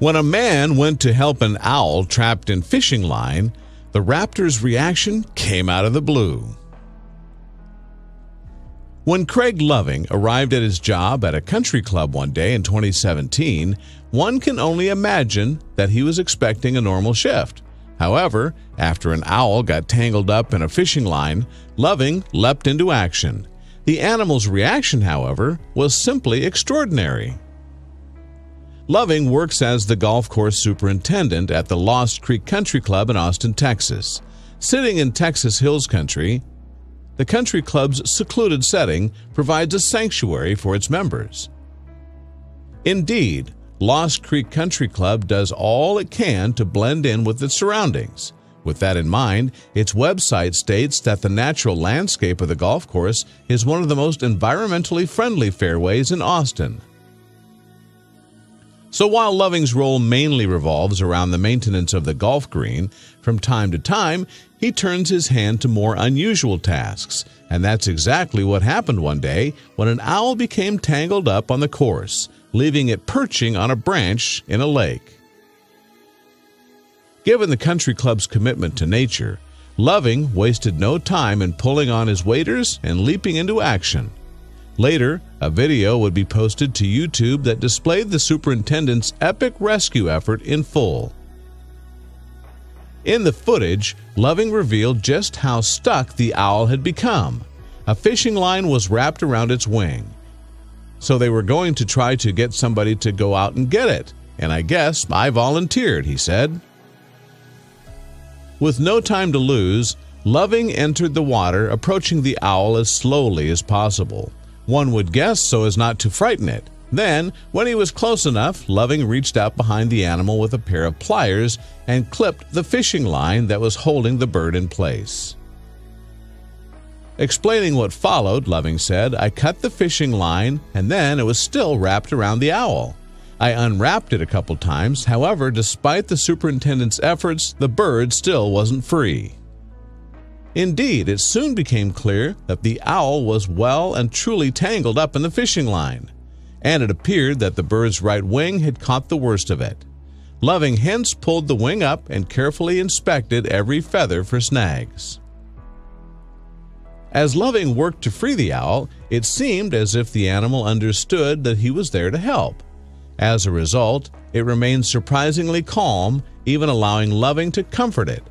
When a man went to help an owl trapped in fishing line, the Raptor's reaction came out of the blue. When Craig Loving arrived at his job at a country club one day in 2017, one can only imagine that he was expecting a normal shift. However, after an owl got tangled up in a fishing line, Loving leapt into action. The animal's reaction, however, was simply extraordinary. Loving works as the golf course superintendent at the Lost Creek Country Club in Austin, Texas. Sitting in Texas Hills Country, the country club's secluded setting provides a sanctuary for its members. Indeed, Lost Creek Country Club does all it can to blend in with its surroundings. With that in mind, its website states that the natural landscape of the golf course is one of the most environmentally friendly fairways in Austin. So while Loving's role mainly revolves around the maintenance of the golf green, from time to time, he turns his hand to more unusual tasks, and that's exactly what happened one day when an owl became tangled up on the course, leaving it perching on a branch in a lake. Given the country club's commitment to nature, Loving wasted no time in pulling on his waders and leaping into action. Later, a video would be posted to YouTube that displayed the superintendent's epic rescue effort in full. In the footage, Loving revealed just how stuck the owl had become. A fishing line was wrapped around its wing. So they were going to try to get somebody to go out and get it, and I guess I volunteered, he said. With no time to lose, Loving entered the water, approaching the owl as slowly as possible. One would guess so as not to frighten it. Then, when he was close enough, Loving reached out behind the animal with a pair of pliers and clipped the fishing line that was holding the bird in place. Explaining what followed, Loving said, "I cut the fishing line and then it was still wrapped around the owl. I unwrapped it a couple times. However, despite the superintendent's efforts, the bird still wasn't free." Indeed, it soon became clear that the owl was well and truly tangled up in the fishing line, and it appeared that the bird's right wing had caught the worst of it. Loving hence pulled the wing up and carefully inspected every feather for snags. As Loving worked to free the owl, it seemed as if the animal understood that he was there to help. As a result, it remained surprisingly calm, even allowing Loving to comfort it.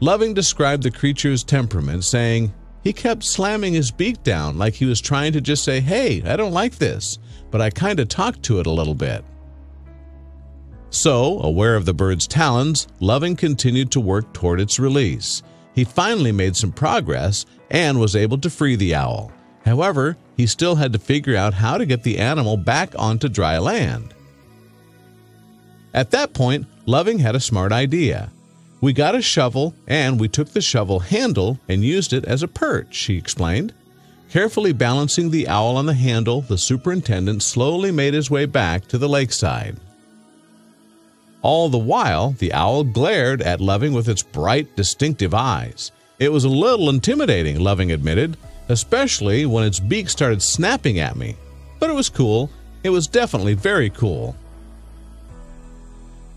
Loving described the creature's temperament, saying, "He kept slamming his beak down like he was trying to just say, 'Hey, I don't like this,' but I kind of talked to it a little bit." So, aware of the bird's talons, Loving continued to work toward its release. He finally made some progress and was able to free the owl. However, he still had to figure out how to get the animal back onto dry land. At that point, Loving had a smart idea. "We got a shovel and we took the shovel handle and used it as a perch," he explained. Carefully balancing the owl on the handle, the superintendent slowly made his way back to the lakeside. All the while, the owl glared at Loving with its bright, distinctive eyes. It was a little intimidating, Loving admitted, especially when its beak started snapping at me. But it was cool. It was definitely very cool.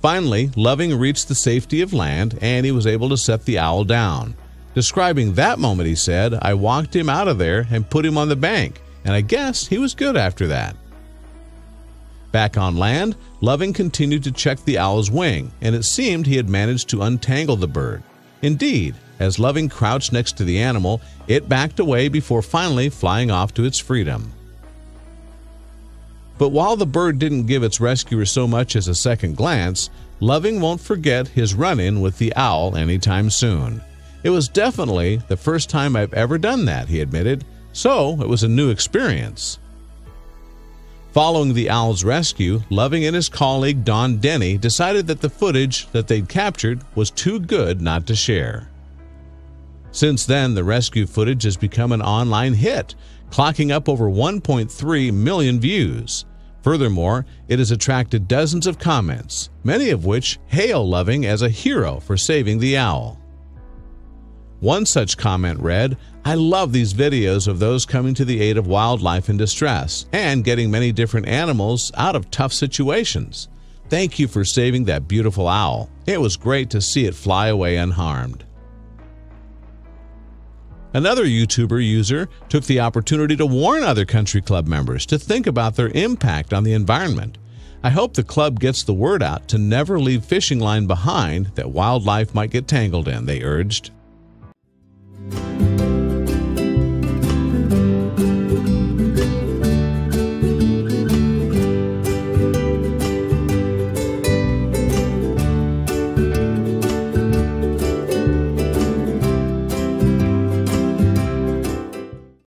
Finally, Loving reached the safety of land, and he was able to set the owl down. Describing that moment, he said, "I walked him out of there and put him on the bank, and I guess he was good after that." Back on land, Loving continued to check the owl's wing, and it seemed he had managed to untangle the bird. Indeed, as Loving crouched next to the animal, it backed away before finally flying off to its freedom. But while the bird didn't give its rescuer so much as a second glance, Loving won't forget his run-in with the owl anytime soon. "It was definitely the first time I've ever done that," he admitted, "so it was a new experience." Following the owl's rescue, Loving and his colleague Don Denny decided that the footage that they'd captured was too good not to share. Since then, the rescue footage has become an online hit, clocking up over 1.3 million views. Furthermore, it has attracted dozens of comments, many of which hail Loving as a hero for saving the owl. One such comment read, "I love these videos of those coming to the aid of wildlife in distress and getting many different animals out of tough situations. Thank you for saving that beautiful owl. It was great to see it fly away unharmed." Another YouTuber user took the opportunity to warn other country club members to think about their impact on the environment. "I hope the club gets the word out to never leave fishing line behind that wildlife might get tangled in," they urged.